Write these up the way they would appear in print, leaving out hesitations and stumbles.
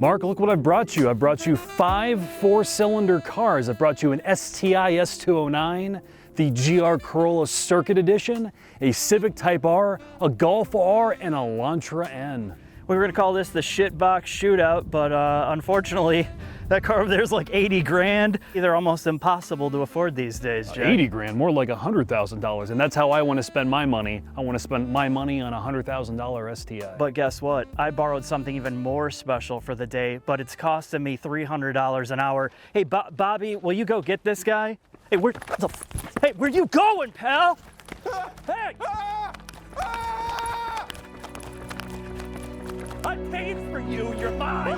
Mark, look what I've brought you. I've brought you 5 4-cylinder cars. I've brought you an STI S209, the GR Corolla Circuit Edition, a Civic Type R, a Golf R, and a Elantra N. We were gonna call this the shitbox shootout, but unfortunately, that car over there is like 80 grand. They're almost impossible to afford these days, Jack. 80 grand, more like $100,000. And that's how I want to spend my money. I want to spend my money on a $100,000 STI. But guess what? I borrowed something even more special for the day, but it's costing me $300 an hour. Hey, Bobby, will you go get this guy? Hey, hey, where you going, pal? Hey! I paid for you, you're mine!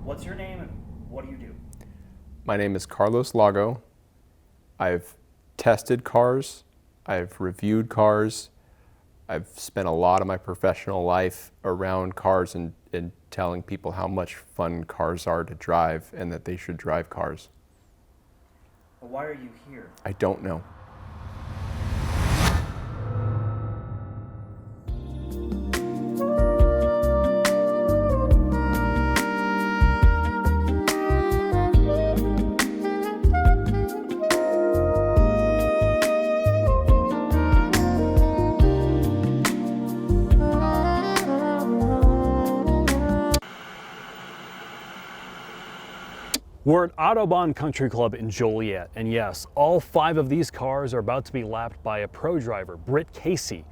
What's your name and what do you do? My name is Carlos Lago. I've tested cars, I've reviewed cars, I've spent a lot of my professional life around cars and telling people how much fun cars are to drive and that they should drive cars. Well, why are you here? I don't know. We're at Autobahn Country Club in Joliet, and yes, all 5 of these cars are about to be lapped by a pro driver, Britt Casey,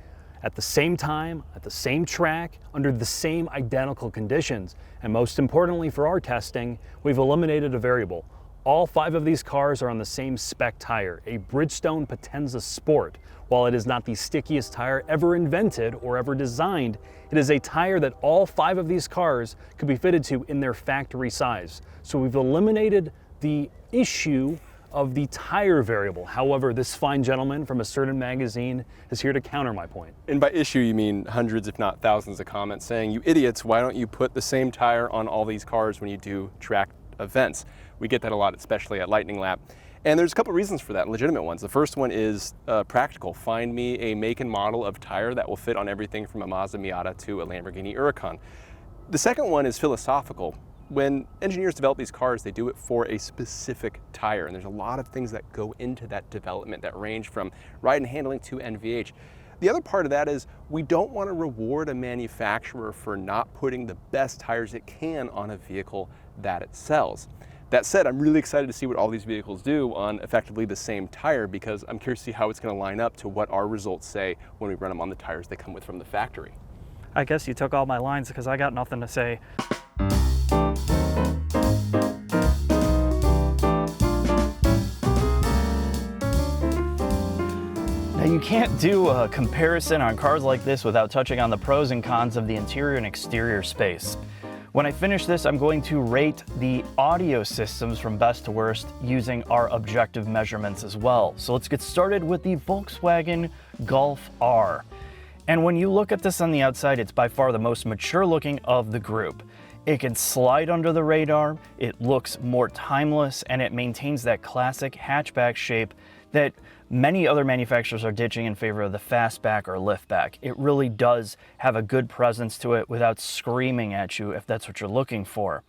at the same time, at the same track, under the same identical conditions. And most importantly for our testing, we've eliminated a variable. All 5 of these cars are on the same spec tire, a Bridgestone Potenza Sport. While it is not the stickiest tire ever invented or ever designed, it is a tire that all 5 of these cars could be fitted to in their factory size. So we've eliminated the issue of the tire variable. However, this fine gentleman from a certain magazine is here to counter my point. And by issue, you mean hundreds, if not thousands of comments saying, you idiots, why don't you put the same tire on all these cars when you do track events? We get that a lot, especially at Lightning Lap. And there's a couple reasons for that, legitimate ones. The first one is practical. Find me a make and model of tire that will fit on everything from a Mazda Miata to a Lamborghini Huracan. The second one is philosophical. When engineers develop these cars, they do it for a specific tire, and there's a lot of things that go into that development that range from ride and handling to NVH. The other part of that is we don't want to reward a manufacturer for not putting the best tires it can on a vehicle that it sells. That said, I'm really excited to see what all these vehicles do on effectively the same tire, because I'm curious to see how it's going to line up to what our results say when we run them on the tires they come with from the factory. I guess you took all my lines because I got nothing to say. Now, you can't do a comparison on cars like this without touching on the pros and cons of the interior and exterior space. When I finish this, I'm going to rate the audio systems from best to worst using our objective measurements as well. So let's get started with the Volkswagen Golf R. And when you look at this on the outside, it's by far the most mature looking of the group. It can slide under the radar, it looks more timeless, and it maintains that classic hatchback shape that many other manufacturers are ditching in favor of the fastback or liftback. It really does have a good presence to it without screaming at you if that's what you're looking for.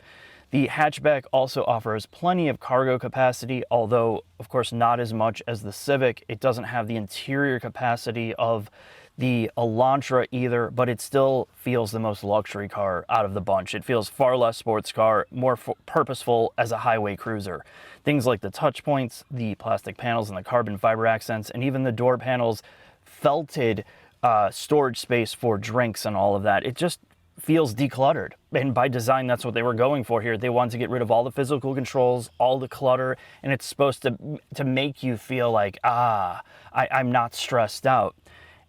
The hatchback also offers plenty of cargo capacity, although of course not as much as the Civic. It doesn't have the interior capacity of the Elantra either, but it still feels the most luxury car out of the bunch. It feels far less sports car, more purposeful as a highway cruiser. Things like the touch points, the plastic panels and the carbon fiber accents, and even the door panels, felted storage space for drinks and all of that. It just feels decluttered. And by design, that's what they were going for here. They wanted to get rid of all the physical controls, all the clutter, and it's supposed to make you feel like, I'm not stressed out.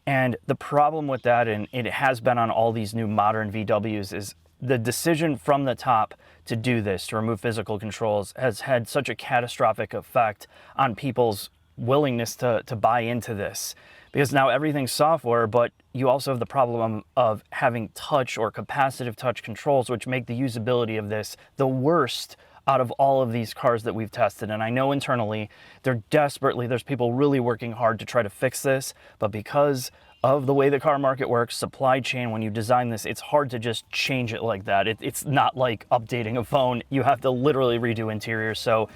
And the problem with that, and it has been on all these new modern VWs, is the decision from the top to do this, to remove physical controls, has had such a catastrophic effect on people's willingness to buy into this, because now everything's software, but you also have the problem of having touch or capacitive touch controls, which make the usability of this the worst out of all of these cars that we've tested. And I know internally there's people really working hard to try to fix this, but because of the way the car market works, supply chain, when you design this, it's hard to just change it like that. It's not like updating a phone. You have to literally redo interiors. So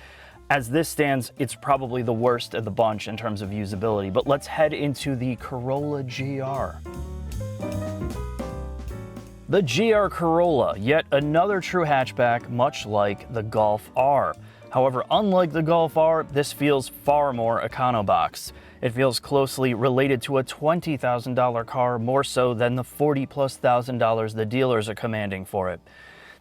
as this stands, it's probably the worst of the bunch in terms of usability. But let's head into the Corolla GR. The GR Corolla, yet another true hatchback, much like the Golf R. However, unlike the Golf R, this feels far more econobox. It feels closely related to a $20,000 car, more so than the $40,000+ the dealers are commanding for it.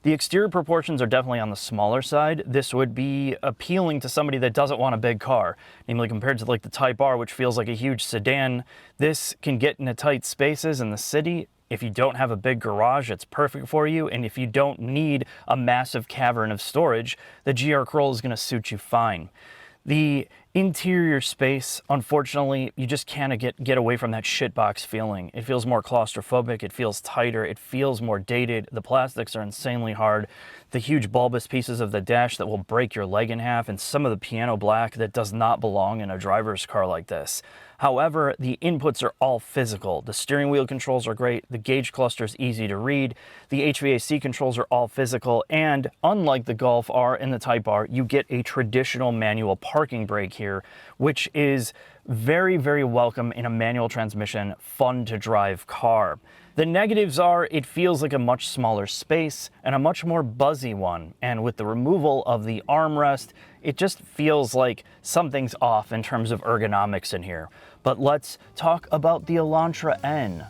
The exterior proportions are definitely on the smaller side. This would be appealing to somebody that doesn't want a big car, namely compared to like the Type R, which feels like a huge sedan. This can get into tight spaces in the city. If you don't have a big garage, it's perfect for you. And if you don't need a massive cavern of storage, the GR Corolla is going to suit you fine. The interior space, unfortunately, you just can't get away from that shitbox feeling. It feels more claustrophobic, it feels tighter, it feels more dated. The plastics are insanely hard. The huge bulbous pieces of the dash that will break your leg in half, and some of the piano black that does not belong in a driver's car like this. However, the inputs are all physical. The steering wheel controls are great, the gauge cluster is easy to read, the HVAC controls are all physical, and unlike the Golf R and the Type R, you get a traditional manual parking brake here, which is very, very welcome in a manual transmission, fun to drive car. The negatives are it feels like a much smaller space and a much more buzzy one. And with the removal of the armrest, it just feels like something's off in terms of ergonomics in here. But let's talk about the Elantra N.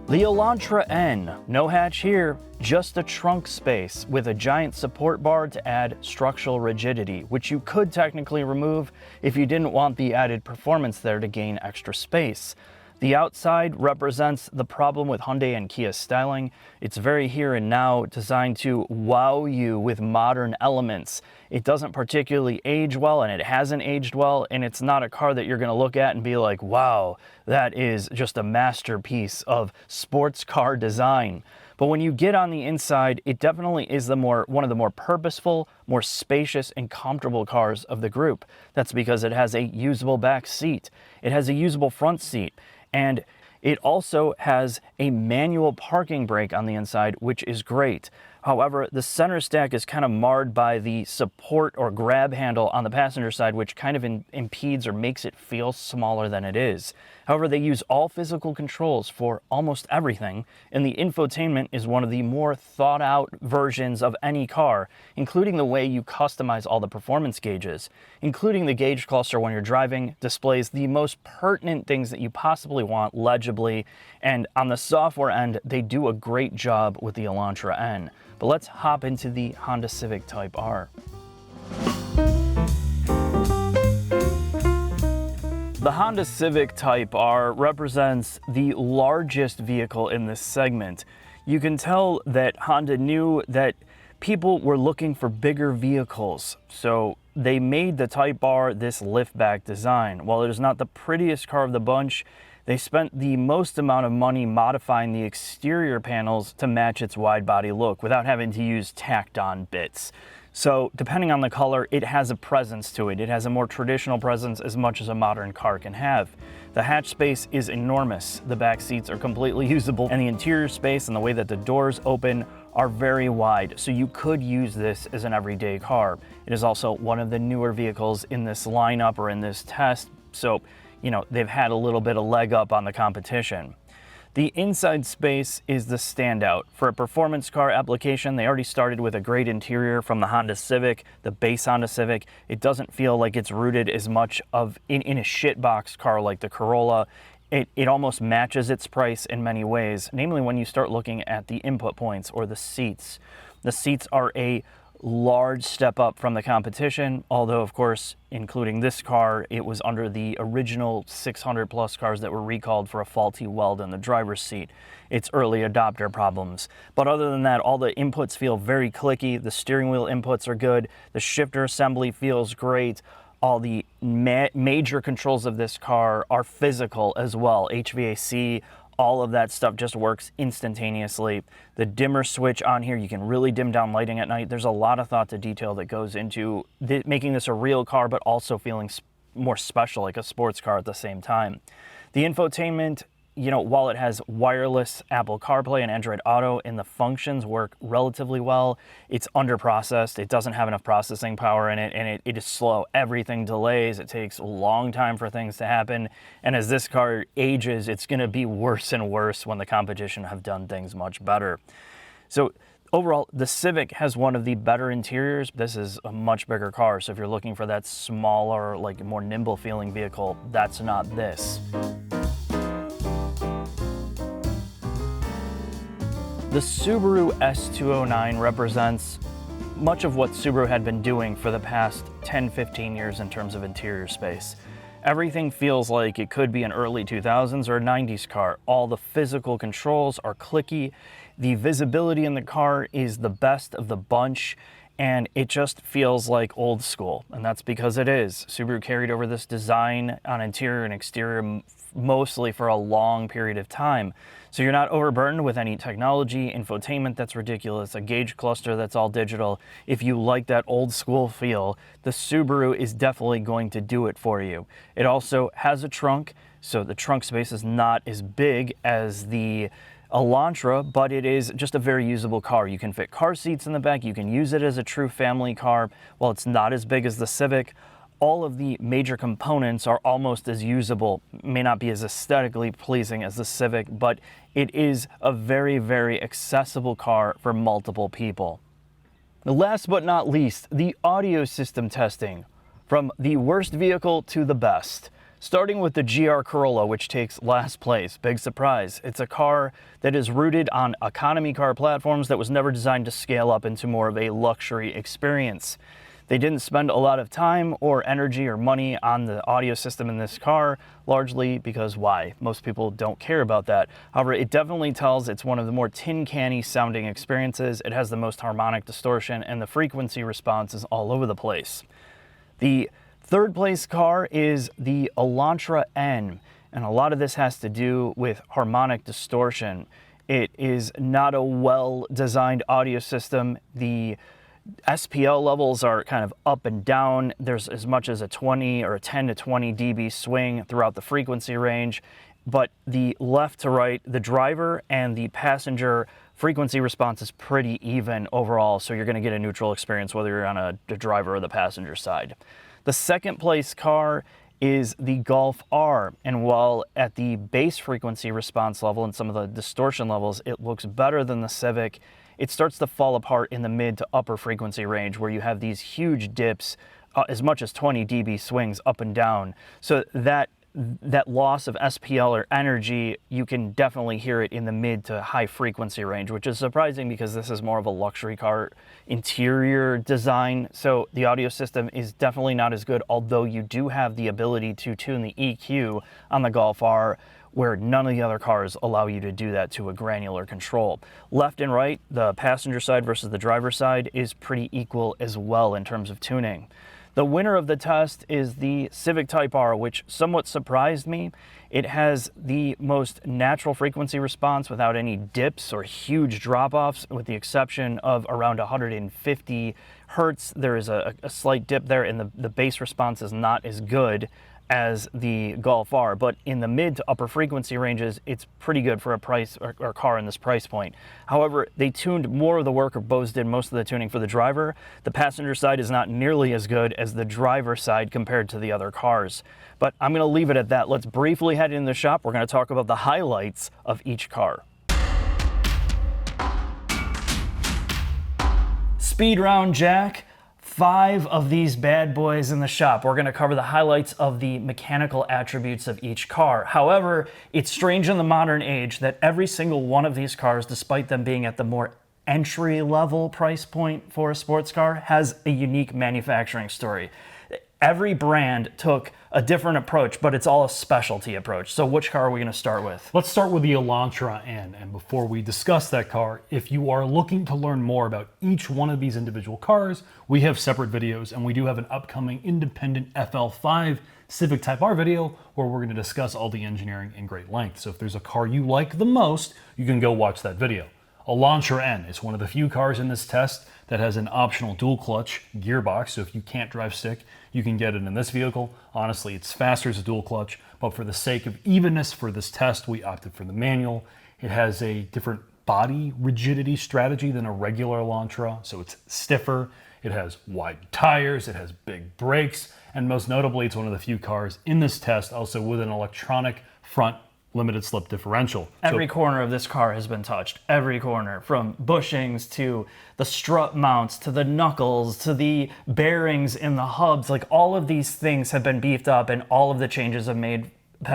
The Elantra N, no hatch here, just a trunk space with a giant support bar to add structural rigidity, which you could technically remove if you didn't want the added performance there to gain extra space. The outside represents the problem with Hyundai and Kia styling. It's very here and now, designed to wow you with modern elements. It doesn't particularly age well, and it hasn't aged well, and it's not a car that you're gonna look at and be like, wow, that is just a masterpiece of sports car design. But when you get on the inside, it definitely is one of the more purposeful, more spacious, and comfortable cars of the group. That's because it has a usable back seat. It has a usable front seat. And it also has a manual parking brake on the inside, which is great. However, the center stack is kind of marred by the support or grab handle on the passenger side, which kind of impedes or makes it feel smaller than it is. However, they use all physical controls for almost everything, and the infotainment is one of the more thought out versions of any car, including the way you customize all the performance gauges. Including the gauge cluster when you're driving displays the most pertinent things that you possibly want legibly, and on the software end, they do a great job with the Elantra N. But let's hop into the Honda Civic Type R. The Honda Civic Type R represents the largest vehicle in this segment. You can tell that Honda knew that people were looking for bigger vehicles, so they made the Type R this liftback design. While it is not the prettiest car of the bunch, they spent the most amount of money modifying the exterior panels to match its wide body look without having to use tacked on bits. So depending on the color, it has a presence to it. It has a more traditional presence as much as a modern car can have. The hatch space is enormous. The back seats are completely usable, and the interior space and the way that the doors open are very wide. So you could use this as an everyday car. It is also one of the newer vehicles in this lineup or in this test. So, they've had a little bit of leg up on the competition. The inside space is the standout. For a performance car application, they already started with a great interior from the Honda Civic, the base Honda Civic. It doesn't feel like it's rooted as much in a shitbox car like the Corolla. It almost matches its price in many ways, namely when you start looking at the input points or the seats. The seats are a large step up from the competition, although of course, including this car, it was under the original 600 plus cars that were recalled for a faulty weld in the driver's seat. It's early adopter problems. But other than that, all the inputs feel very clicky. The steering wheel inputs are good. The shifter assembly feels great. All the major controls of this car are physical as well. HVAC, all of that stuff just works instantaneously. The dimmer switch on here, you can really dim down lighting at night. There's a lot of thought to detail that goes into making this a real car, but also feeling more special, like a sports car at the same time. The infotainment, you know, while it has wireless Apple CarPlay and Android Auto and the functions work relatively well, it's underprocessed. It doesn't have enough processing power in it, and it is slow. Everything delays. It takes a long time for things to happen. And as this car ages, it's going to be worse and worse when the competition have done things much better. So overall, the Civic has one of the better interiors. This is a much bigger car, so if you're looking for that smaller, like more nimble feeling vehicle, that's not this. The Subaru S209 represents much of what Subaru had been doing for the past 10-15 years in terms of interior space. Everything feels like it could be an early 2000s or 90s car. All the physical controls are clicky. The visibility in the car is the best of the bunch, and it just feels like old school, and that's because it is. Subaru carried over this design on interior and exterior mostly for a long period of time. So you're not overburdened with any technology, infotainment that's ridiculous, a gauge cluster that's all digital. If you like that old school feel, the Subaru is definitely going to do it for you. It also has a trunk, so the trunk space is not as big as the Elantra, but it is just a very usable car. You can fit car seats in the back. You can use it as a true family car. While it's not as big as the Civic, all of the major components are almost as usable. May not be as aesthetically pleasing as the Civic, but it is a very, very accessible car for multiple people. Last but not least, the audio system testing. From the worst vehicle to the best. Starting with the GR Corolla, which takes last place. Big surprise. It's a car that is rooted on economy car platforms that was never designed to scale up into more of a luxury experience. They didn't spend a lot of time or energy or money on the audio system in this car, largely because why? Most people don't care about that. However, it definitely tells it's one of the more tin canny sounding experiences. It has the most harmonic distortion, and the frequency response is all over the place. The third place car is the Elantra N, and a lot of this has to do with harmonic distortion. It is not a well-designed audio system. The SPL levels are kind of up and down. There's as much as a 20 or a 10 to 20 dB swing throughout the frequency range, but the left to right, the driver and the passenger frequency response is pretty even overall, so you're going to get a neutral experience whether you're on the driver or the passenger side. The second place car is the Golf R, and while at the bass frequency response level and some of the distortion levels, it looks better than the Civic, it starts to fall apart in the mid to upper frequency range where you have these huge dips, as much as 20 dB swings up and down. So that loss of SPL or energy, you can definitely hear it in the mid to high frequency range, which is surprising because this is more of a luxury car interior design. So the audio system is definitely not as good, although you do have the ability to tune the EQ on the Golf R, where none of the other cars allow you to do that to a granular control. Left and right, the passenger side versus the driver side, is pretty equal as well in terms of tuning. The winner of the test is the Civic Type R, which somewhat surprised me. It has the most natural frequency response without any dips or huge drop-offs, with the exception of around 150 hertz. There is a slight dip there, and the bass response is not as good as the Golf R, but in the mid to upper frequency ranges, it's pretty good for a price or car in this price point. However, they tuned more of the work, or Bose did most of the tuning for the driver. The passenger side is not nearly as good as the driver side compared to the other cars. But I'm gonna leave it at that. Let's briefly head into the shop. We're gonna talk about the highlights of each car. Speed round, Jack. 5 of these bad boys in the shop. We're going to cover the highlights of the mechanical attributes of each car. However, it's strange in the modern age that every single one of these cars, despite them being at the more entry-level price point for a sports car, has a unique manufacturing story. Every brand took a different approach, but it's all a specialty approach. So which car are we going to start with? Let's start with the Elantra N, and before we discuss that car, if you are looking to learn more about each one of these individual cars, we have separate videos, and we do have an upcoming independent FL5 Civic Type R video where we're going to discuss all the engineering in great length. So if there's a car you like the most, you can go watch that video. Elantra N is one of the few cars in this test that has an optional dual clutch gearbox, so if you can't drive stick, you can get it in this vehicle. Honestly, it's faster as a dual clutch, but for the sake of evenness for this test, we opted for the manual. It has a different body rigidity strategy than a regular Elantra, so it's stiffer, it has wide tires, it has big brakes, and most notably, it's one of the few cars in this test also with an electronic front limited slip differential. Every corner of this car has been touched. Every corner, from bushings to the strut mounts to the knuckles to the bearings in the hubs. Like, all of these things have been beefed up, and all of the changes have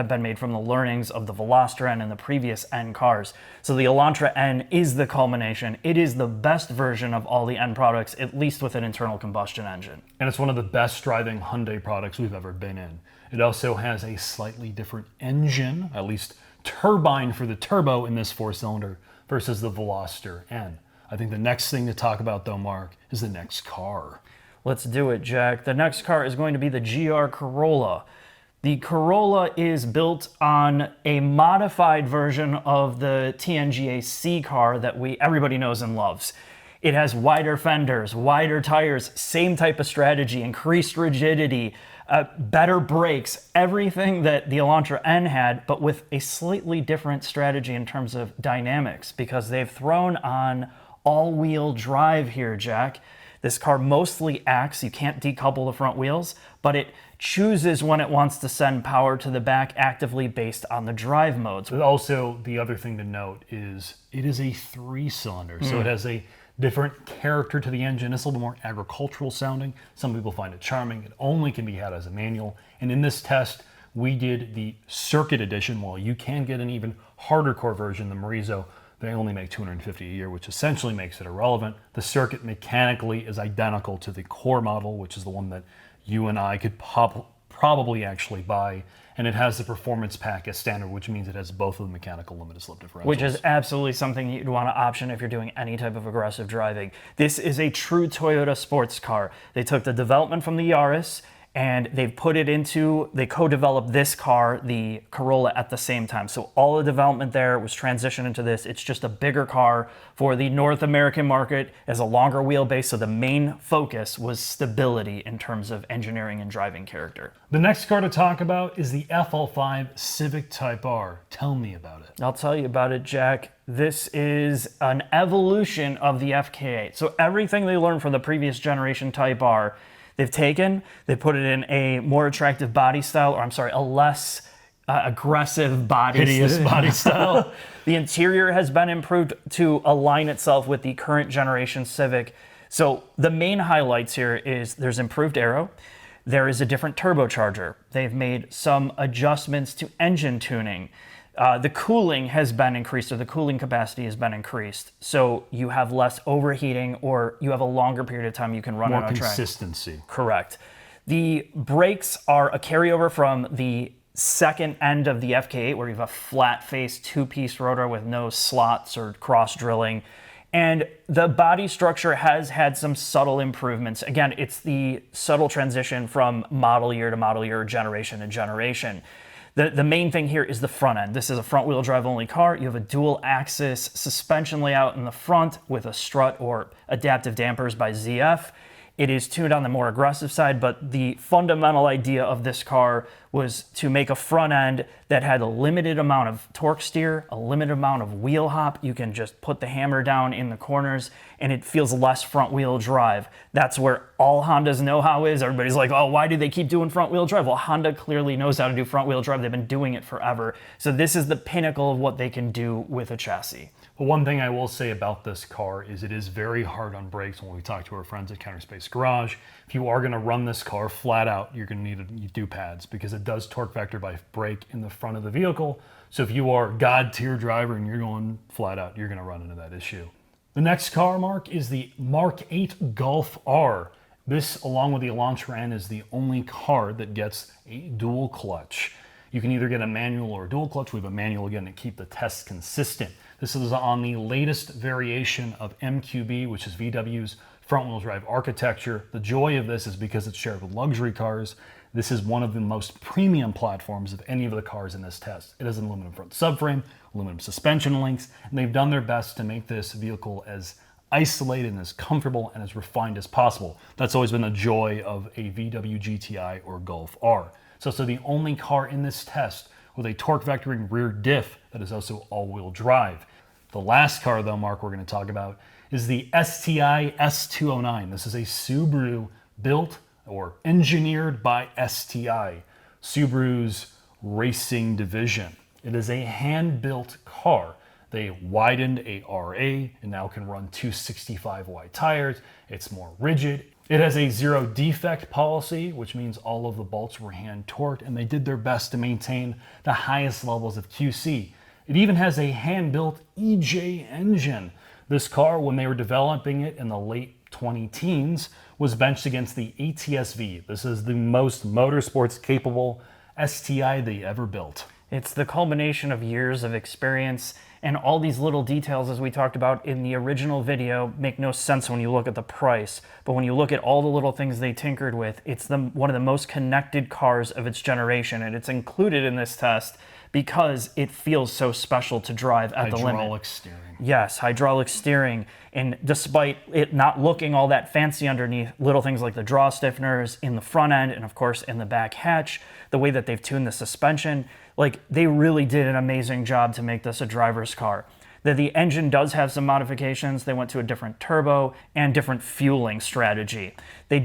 been made from the learnings of the Veloster N and the previous N cars. So the Elantra N is the culmination. It is the best version of all the N products, at least with an internal combustion engine. And it's one of the best driving Hyundai products we've ever been in. It also has a slightly different engine, at least turbine for the turbo in this 4-cylinder versus the Veloster N. I think the next thing to talk about though, Mark, is the next car. Let's do it, Jack. The next car is going to be the GR Corolla. The Corolla is built on a modified version of the TNGA C car that everybody knows and loves. It has wider fenders, wider tires, same type of strategy, increased rigidity, better brakes, everything that the Elantra N had, but with a slightly different strategy in terms of dynamics, because they've thrown on all-wheel drive here, Jack. This car mostly acts, you can't decouple the front wheels, but it chooses when it wants to send power to the back actively based on the drive modes. But also, the other thing to note is it is a 3-cylinder, so it has a different character to the engine. It's a little more agricultural sounding. Some people find it charming. It only can be had as a manual. And in this test, we did the Circuit Edition. While you can get an even harder core version, the Morizo, they only make $250 a year, which essentially makes it irrelevant. The Circuit mechanically is identical to the core model, which is the one that you and I could probably actually buy. And it has the performance pack as standard, which means it has both of the mechanical limited slip differentials. Which is absolutely something you'd want to option if you're doing any type of aggressive driving. This is a true Toyota sports car. They took the development from the Yaris and they co-developed this car, the Corolla, at the same time. So all the development there was transitioned into this. It's just a bigger car for the North American market, as a longer wheelbase, so the main focus was stability in terms of engineering and driving character. The next car to talk about is the FL5 Civic Type R. Tell me about it. I'll tell you about it, Jack. This is an evolution of the FK8. So everything they learned from the previous generation Type R, they put it in a more attractive body style, a less aggressive body hideous body style. The interior has been improved to align itself with the current generation Civic. So the main highlights here is there's improved aero. There is a different turbocharger. They've made some adjustments to engine tuning. The cooling has been increased, or the cooling capacity has been increased. So you have less overheating, or you have a longer period of time you can run on a track. More consistency. Correct. The brakes are a carryover from the second end of the FK8, where you have a flat-face 2-piece rotor with no slots or cross drilling. And the body structure has had some subtle improvements. Again, it's the subtle transition from model year to model year, generation to generation. The main thing here is the front end. This is a front-wheel drive only car. You have a dual-axis suspension layout in the front with a strut or adaptive dampers by ZF. It is tuned on the more aggressive side, but the fundamental idea of this car was to make a front end that had a limited amount of torque steer, a limited amount of wheel hop. You can just put the hammer down in the corners and it feels less front wheel drive. That's where all Honda's know-how is. Everybody's like, oh, why do they keep doing front wheel drive? Well, Honda clearly knows how to do front wheel drive. They've been doing it forever. So this is the pinnacle of what they can do with a chassis. But one thing I will say about this car is it is very hard on brakes. When we talk to our friends at Counterspace Garage, if you are going to run this car flat out, you're going to need do pads, because it does torque vector by brake in the front of the vehicle. So if you are God tier driver and you're going flat out, you're going to run into that issue. The next car, Mark, is the Mark 8 Golf R. This, along with the Elantra N, is the only car that gets a dual clutch. You can either get a manual or a dual clutch. We have a manual again to keep the tests consistent. This is on the latest variation of MQB, which is VW's front-wheel drive architecture. The joy of this is because it's shared with luxury cars. This is one of the most premium platforms of any of the cars in this test. It has an aluminum front subframe, aluminum suspension links, and they've done their best to make this vehicle as isolated and as comfortable and as refined as possible. That's always been the joy of a VW GTI or Golf R. So it's the only car in this test with a torque vectoring rear diff that is also all-wheel drive. The last car, though, Mark, we're going to talk about is the STI S209. This is a Subaru built or engineered by STI, Subaru's racing division. It is a hand-built car. They widened a RA and now can run 265 wide tires. It's more rigid. It has a zero defect policy, which means all of the bolts were hand torqued, and they did their best to maintain the highest levels of QC. It even has a hand-built EJ engine. This car, when they were developing it in the late 20-teens, was benched against the ATS-V. This is the most motorsports capable STI they ever built. It's the culmination of years of experience, and all these little details, as we talked about in the original video, make no sense when you look at the price. But when you look at all the little things they tinkered with, it's one of the most connected cars of its generation, and it's included in this test because it feels so special to drive at the limit. Hydraulic steering. Yes, hydraulic steering. And despite it not looking all that fancy underneath, little things like the draw stiffeners in the front end and of course in the back hatch, the way that they've tuned the suspension, like they really did an amazing job to make this a driver's car. The engine does have some modifications. They went to a different turbo and different fueling strategy. They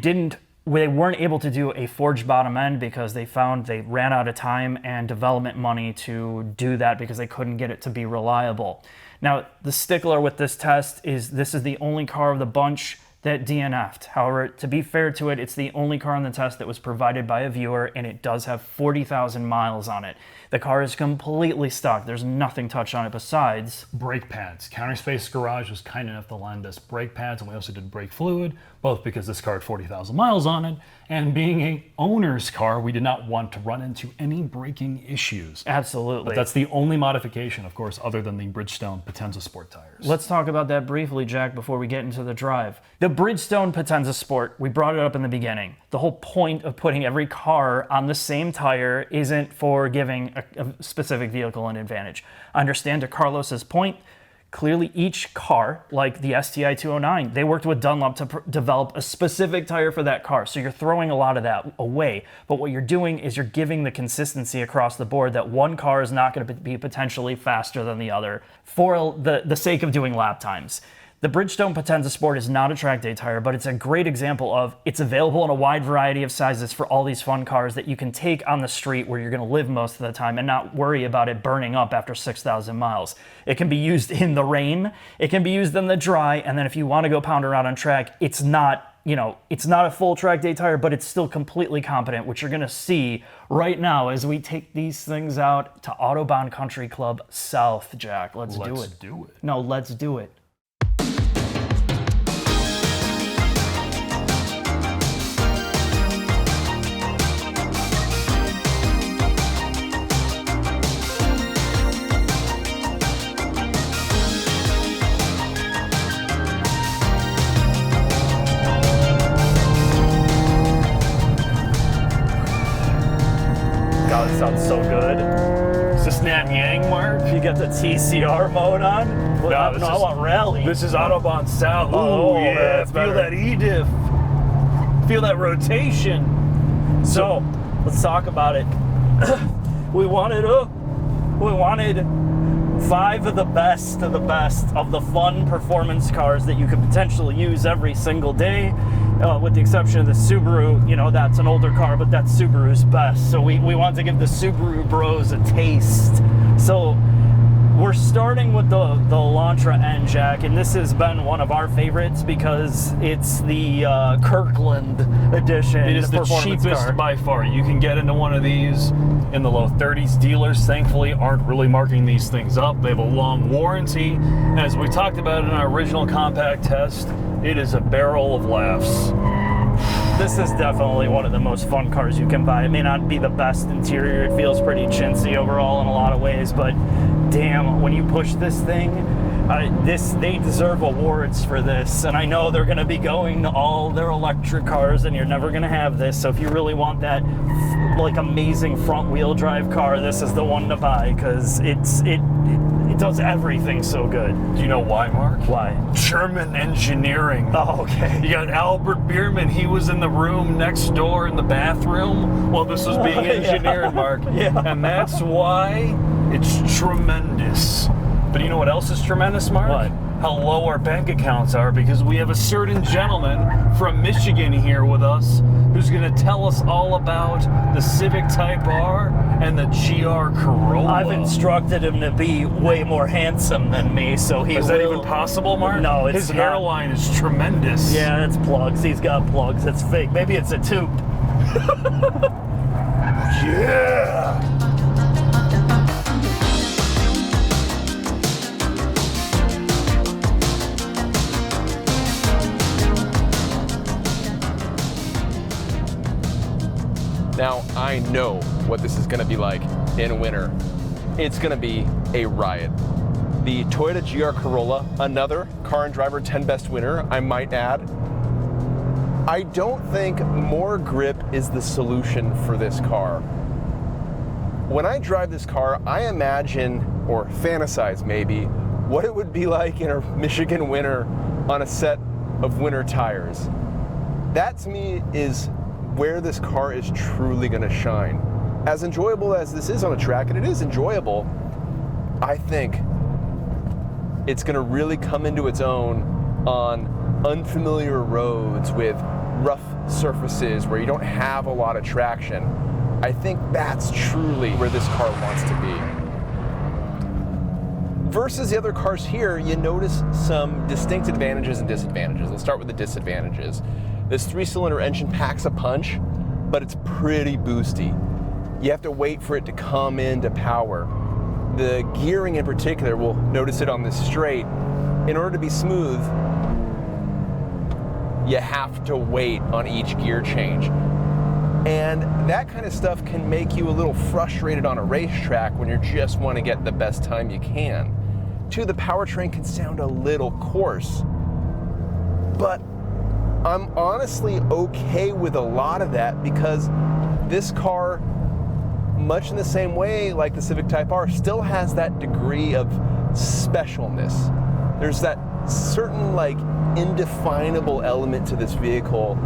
weren't able to do a forged bottom end because they found they ran out of time and development money to do that because they couldn't get it to be reliable. Now, the stickler with this test is this is the only car of the bunch that DNF'd. However, to be fair to it, it's the only car on the test that was provided by a viewer, and it does have 40,000 miles on it. The car is completely stock. There's nothing touched on it besides brake pads. Counterspace Garage was kind enough to lend us brake pads, and we also did brake fluid, both because this car had 40,000 miles on it, and being a owner's car, we did not want to run into any braking issues. Absolutely. But that's the only modification, of course, other than the Bridgestone Potenza Sport tires. Let's talk about that briefly, Jack, before we get into the drive. The Bridgestone Potenza Sport, we brought it up in the beginning. The whole point of putting every car on the same tire isn't for giving a specific vehicle an advantage. I understand to Carlos's point, clearly each car, like the STI 209, they worked with Dunlop to develop a specific tire for that car. So you're throwing a lot of that away. But what you're doing is you're giving the consistency across the board that one car is not going to be potentially faster than the other for the sake of doing lap times. The Bridgestone Potenza Sport is not a track day tire, but it's a great example of it's available in a wide variety of sizes for all these fun cars that you can take on the street where you're going to live most of the time and not worry about it burning up after 6,000 miles. It can be used in the rain, it can be used in the dry, and then if you want to go pound around on track, it's not a full track day tire, but it's still completely competent, which you're going to see right now as we take these things out to Autobahn Country Club South, Jack. Let's do it. No, let's do it. God, it sounds so good. Is this Nat Yang, Mark? You got the TCR mode on? I want rally. This is Autobahn South. Oh, yeah, that's feel better. that E-diff. Feel that rotation. So, let's talk about it. We wanted 5 of the best of the fun performance cars that you could potentially use every single day, with the exception of the Subaru. You know, that's an older car, but that's Subaru's best. So we want to give the Subaru bros a taste. So we're starting with the Elantra N, Jack, and this has been one of our favorites because it's the Kirkland edition. It is the cheapest car by far. You can get into one of these in the low 30s. Dealers, thankfully, aren't really marking these things up. They have a long warranty. And as we talked about in our original compact test, it is a barrel of laughs. This is definitely one of the most fun cars you can buy. It may not be the best interior. It feels pretty chintzy overall in a lot of ways, but damn, when you push this thing, they deserve awards for this. And I know they're going to be going to all their electric cars, and you're never going to have this. So if you really want that like amazing front wheel drive car, this is the one to buy, because it does everything so good. Do you know why, Mark? Why? German engineering. Oh, okay. You got Albert Biermann. He was in the room next door in the bathroom while this was being engineered, Mark. Yeah. And that's why it's tremendous. But you know what else is tremendous, Mark? What? How low our bank accounts are, because we have a certain gentleman from Michigan here with us who's going to tell us all about the Civic Type R and the GR Corolla. I've instructed him to be way more handsome than me, so he Is that even possible, Mark? No, it's His not. hairline is tremendous. Yeah, it's plugs. He's got plugs. It's fake. Maybe it's a tube. Yeah! Now, I know what this is gonna be like in winter. It's gonna be a riot. The Toyota GR Corolla, another Car and Driver 10 Best winner, I might add. I don't think more grip is the solution for this car. When I drive this car, I imagine, or fantasize maybe, what it would be like in a Michigan winter on a set of winter tires. That to me is where this car is truly going to shine. As enjoyable as this is on a track, and it is enjoyable, I think it's going to really come into its own on unfamiliar roads with rough surfaces where you don't have a lot of traction. I think that's truly where this car wants to be. Versus the other cars here, you notice some distinct advantages and disadvantages. Let's start with the disadvantages. This 3-cylinder engine packs a punch, but it's pretty boosty. You have to wait for it to come into power. The gearing in particular, we'll notice it on this straight, in order to be smooth, you have to wait on each gear change. And that kind of stuff can make you a little frustrated on a racetrack when you just want to get the best time you can. Two, the powertrain can sound a little coarse, but I'm honestly okay with a lot of that, because this car, much in the same way like the Civic Type R, still has that degree of specialness. There's that certain like indefinable element to this vehicle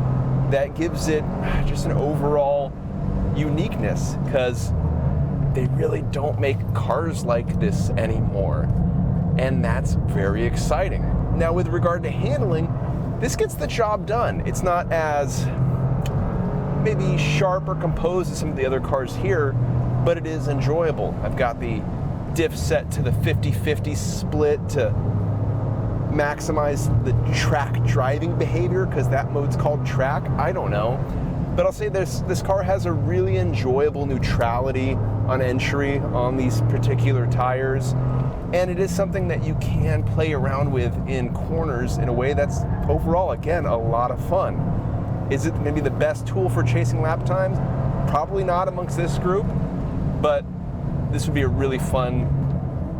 that gives it just an overall uniqueness, because they really don't make cars like this anymore. And that's very exciting. Now, with regard to handling, this gets the job done. It's not as maybe sharp or composed as some of the other cars here, but it is enjoyable. I've got the diff set to the 50-50 split to maximize the track driving behavior, because that mode's called track. I don't know. But I'll say this car has a really enjoyable neutrality on entry on these particular tires. And it is something that you can play around with in corners in a way that's overall, again, a lot of fun. Is it maybe the best tool for chasing lap times? Probably not amongst this group, but this would be a really fun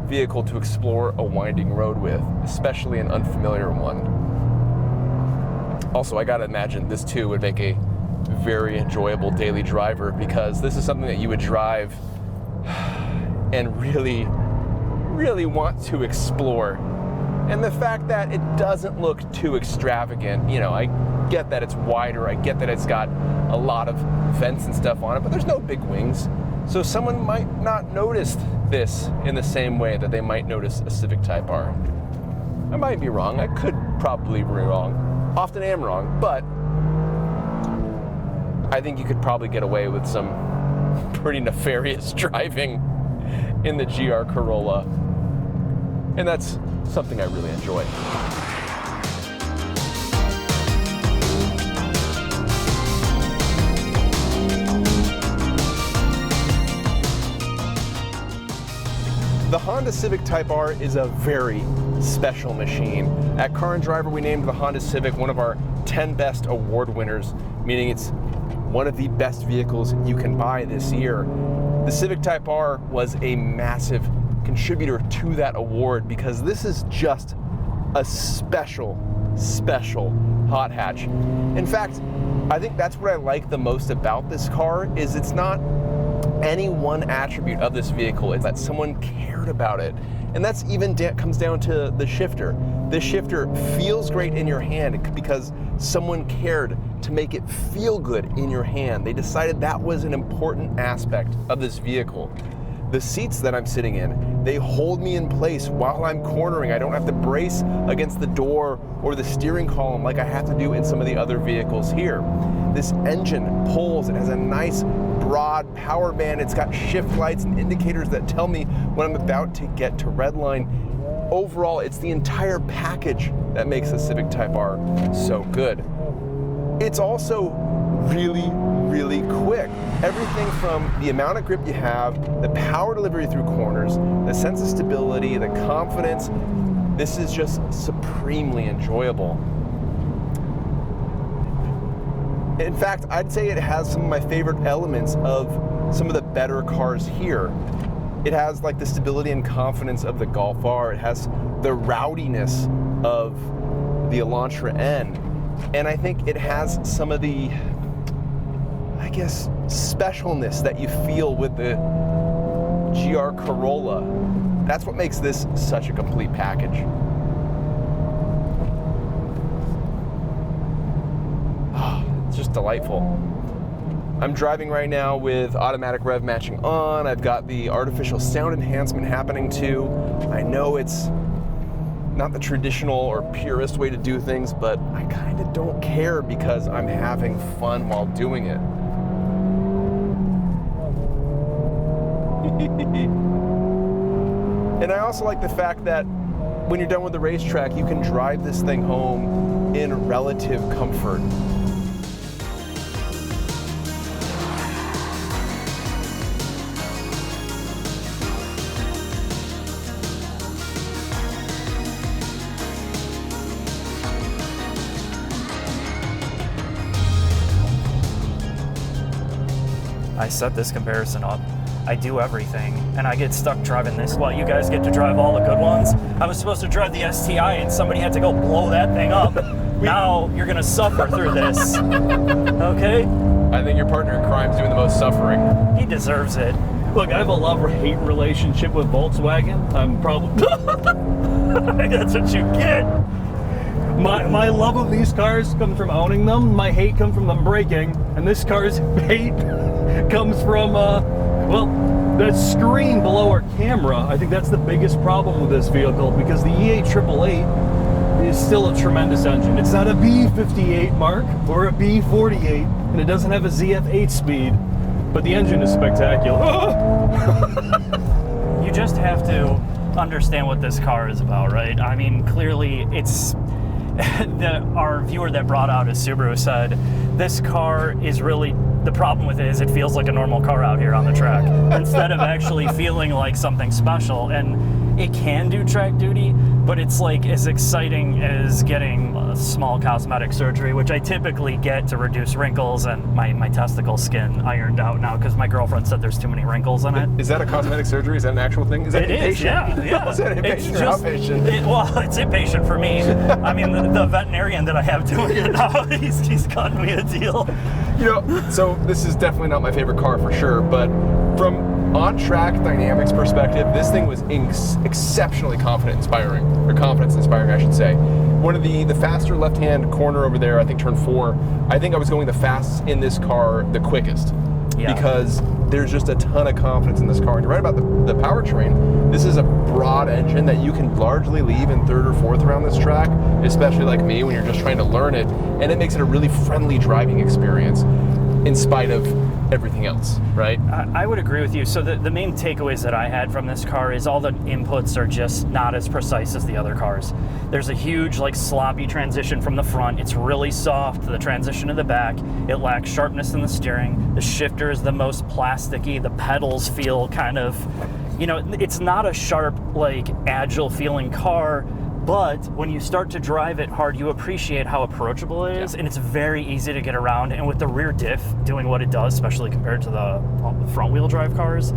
vehicle to explore a winding road with, especially an unfamiliar one. Also, I gotta imagine this too would make a very enjoyable daily driver, because this is something that you would drive and really want to explore. And the fact that it doesn't look too extravagant, you know, I get that it's wider, I get that it's got a lot of vents and stuff on it, but there's no big wings. So someone might not notice this in the same way that they might notice a Civic Type R. I might be wrong, I could probably be wrong, often am wrong, but I think you could probably get away with some pretty nefarious driving in the GR Corolla. And that's something I really enjoy. The Honda Civic Type R is a very special machine. At Car and Driver, we named the Honda Civic one of our 10 best award winners meaning it's one of the best vehicles you can buy this year. The Civic Type R was a massive contributor to that award because this is just a special hot hatch. In fact, I think that's what I like the most about this car is it's not any one attribute of this vehicle, it's that someone cared about it. And that's even comes down to the shifter. This shifter feels great in your hand because someone cared to make it feel good in your hand. They decided that was an important aspect of this vehicle. The seats that I'm sitting in, they hold me in place while I'm cornering. I don't have to brace against the door or the steering column like I have to do in some of the other vehicles here. This engine pulls, it has a nice broad power band, it's got shift lights and indicators that tell me when I'm about to get to redline. Overall, it's the entire package that makes the Civic Type R so good. It's also really quick. Everything from the amount of grip you have, the power delivery through corners, the sense of stability, the confidence, this is just supremely enjoyable. In fact, I'd say it has some of my favorite elements of some of the better cars here. It has like the stability and confidence of the Golf R. It has the rowdiness of the Elantra N. And I think it has some of the, I guess, specialness that you feel with the GR Corolla. That's what makes this such a complete package. It's just delightful. I'm driving right now with automatic rev matching on. I've got the artificial sound enhancement happening too. I know it's not the traditional or purist way to do things, but I kind of don't care because I'm having fun while doing it. And I also like the fact that when you're done with the racetrack, you can drive this thing home in relative comfort. I set this comparison up. I do everything, and I get stuck driving this while you guys get to drive all the good ones. I was supposed to drive the STI, and somebody had to go blow that thing up. Now you're gonna suffer through this, okay? I think your partner in crime's doing the most suffering. He deserves it. Look, I have a love-hate relationship with Volkswagen. I'm probably... That's what you get. My love of these cars comes from owning them. My hate comes from them breaking. And this car's hate comes from, well, the screen below our camera. I think that's the biggest problem with this vehicle because the E888 is still a tremendous engine. It's not a B58 Mark or a B48, and it doesn't have a ZF8 speed, but the engine is spectacular. You just have to understand what this car is about, right? I mean, clearly it's... our viewer that brought out his Subaru said, this car is really, the problem with it is it feels like a normal car out here on the track instead of actually feeling like something special. And it can do track duty, but it's like as exciting as getting a small cosmetic surgery, which I typically get to reduce wrinkles and my testicle skin ironed out now because my girlfriend said there's too many wrinkles in it. Is that a cosmetic surgery? Is that an actual thing? Is that inpatient? Yeah. Is that inpatient or outpatient? Well, it's inpatient for me. I mean, the veterinarian that I have doing it now, he's cutting me a deal. You know, so this is definitely not my favorite car for sure, but from on-track dynamics perspective, this thing was exceptionally confidence-inspiring, I should say. One of the faster left-hand corner over there, I think turn 4, I think I was going the fastest in this car the quickest. Yeah. Because there's just a ton of confidence in this car. And you're right about the powertrain. This is a broad engine that you can largely leave in 3rd or 4th around this track, especially like me when you're just trying to learn it. And it makes it a really friendly driving experience in spite of everything else, right? I would agree with you. So the main takeaways that I had from this car is all the inputs are just not as precise as the other cars. There's a huge like sloppy transition from the front. It's really soft. The transition to the back, it lacks sharpness in the steering. The shifter is the most plasticky. The pedals feel kind of, you know, it's not a sharp, like agile feeling car, But when you start to drive it hard, you appreciate how approachable it is, and it's very easy to get around. And with the rear diff doing what it does, especially compared to the front-wheel drive cars,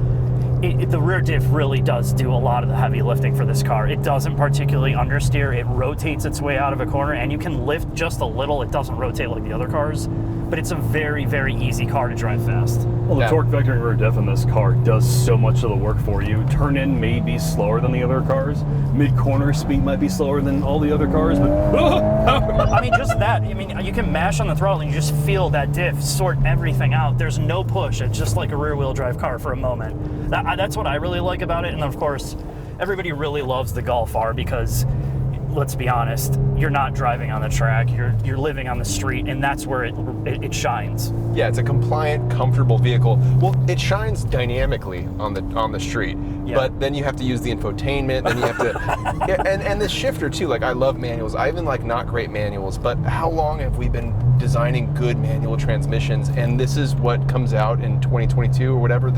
the rear diff really does do a lot of the heavy lifting for this car. It doesn't particularly understeer. It rotates its way out of a corner, and you can lift just a little. It doesn't rotate like the other cars, but it's a very, very easy car to drive fast. Well, the torque vectoring rear diff in this car does so much of the work for you. Turn in may be slower than the other cars. Mid-corner speed might be slower than all the other cars, but I mean, just that. I mean, you can mash on the throttle and you just feel that diff sort everything out. There's no push. It's just like a rear-wheel drive car for a moment. That's what I really like about it. And of course, everybody really loves the Golf R because, let's be honest, you're not driving on the track, you're living on the street, and that's where it shines. Yeah, it's a compliant, comfortable vehicle. Well, it shines dynamically on the street, but then you have to use the infotainment, then you have to, and the shifter too. Like, I love manuals. I even like not great manuals, but how long have we been designing good manual transmissions? And this is what comes out in 2022 or whatever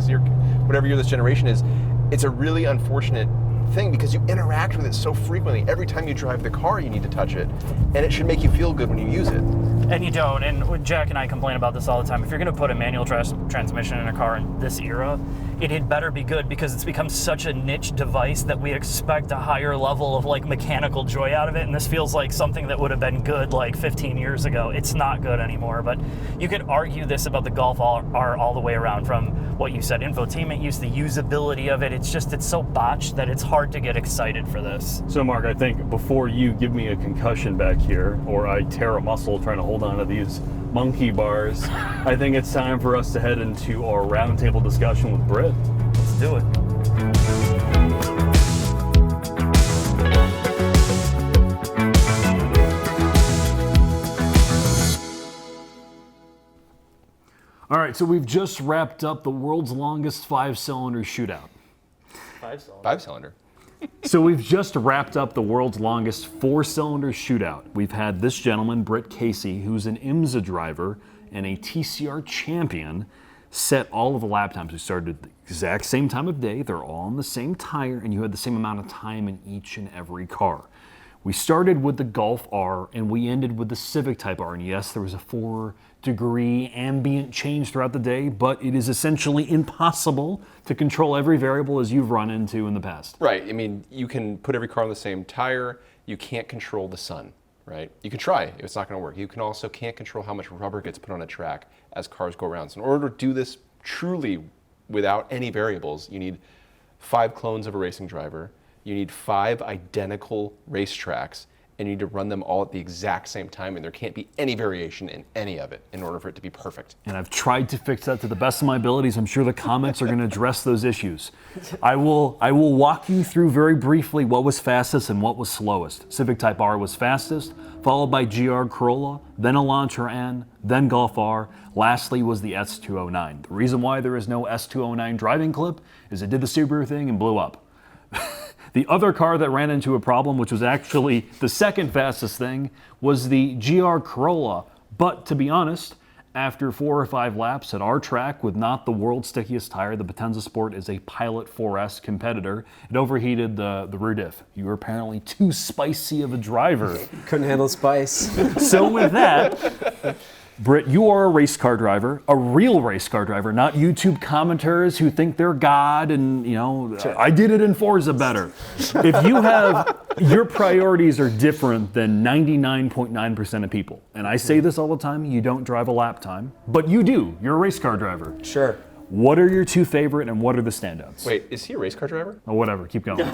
year this generation is. It's a really unfortunate thing because you interact with it so frequently. Every time you drive the car, you need to touch it, and it should make you feel good when you use it. And you don't. And Jack and I complain about this all the time. If you're going to put a manual transmission in a car in this era, it had better be good because it's become such a niche device that we expect a higher level of like mechanical joy out of it. And this feels like something that would have been good like 15 years ago. It's not good anymore. But you could argue this about the Golf R all the way around, from what you said, infotainment use, the usability of it. It's so botched that it's hard to get excited for this. So Mark, I think before you give me a concussion back here, or I tear a muscle trying to hold on to these monkey bars, I think it's time for us to head into our roundtable discussion with Britt. Let's do it. All right, so we've just wrapped up the world's longest 5-cylinder shootout. 5-cylinder. So we've just wrapped up the world's longest 4-cylinder shootout. We've had this gentleman, Britt Casey, who's an IMSA driver and a TCR champion, set all of the lap times. We started at the exact same time of day. They're all on the same tire, and you had the same amount of time in each and every car. We started with the Golf R, and we ended with the Civic Type R. And yes, there was a 4-degree ambient change throughout the day, but it is essentially impossible to control every variable as you've run into in the past. Right. I mean, you can put every car on the same tire. You can't control the sun, right? You can try. It's not going to work. You can also can't control how much rubber gets put on a track as cars go around. So in order to do this truly without any variables, you need 5 clones of a racing driver. You need 5 identical racetracks, and you need to run them all at the exact same time, and there can't be any variation in any of it in order for it to be perfect. And I've tried to fix that to the best of my abilities. I'm sure the comments are going to address those issues. I will walk you through very briefly what was fastest and what was slowest. Civic Type R was fastest, followed by GR Corolla, then Elantra N, then Golf R. Lastly was the S209. The reason why there is no S209 driving clip is it did the Subaru thing and blew up. The other car that ran into a problem, which was actually the second fastest thing, was the GR Corolla. But to be honest, after 4 or 5 laps at our track with not the world's stickiest tire, the Potenza Sport is a Pilot 4S competitor. It overheated the rear diff. You were apparently too spicy of a driver. Couldn't handle spice. So with that, Britt, you are a race car driver, a real race car driver, not YouTube commenters who think they're God and, you know, I did it in Forza better. If you have, your priorities are different than 99.9% of people. And I say this all the time, you don't drive a lap time, but you do. You're a race car driver. Sure. What are your 2 favorite and what are the standouts? Wait, is he a race car driver? Oh, whatever, keep going.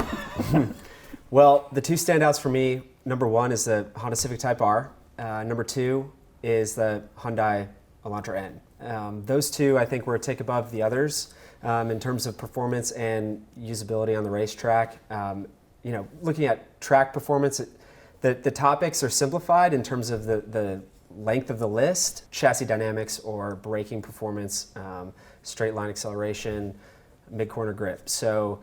Well, the 2 standouts for me, number 1 is the Honda Civic Type R. Number 2 is the Hyundai Elantra N. Those 2, I think, were a tick above the others in terms of performance and usability on the racetrack. You know, looking at track performance, the topics are simplified in terms of the length of the list: chassis dynamics or braking performance, straight line acceleration, mid-corner grip. So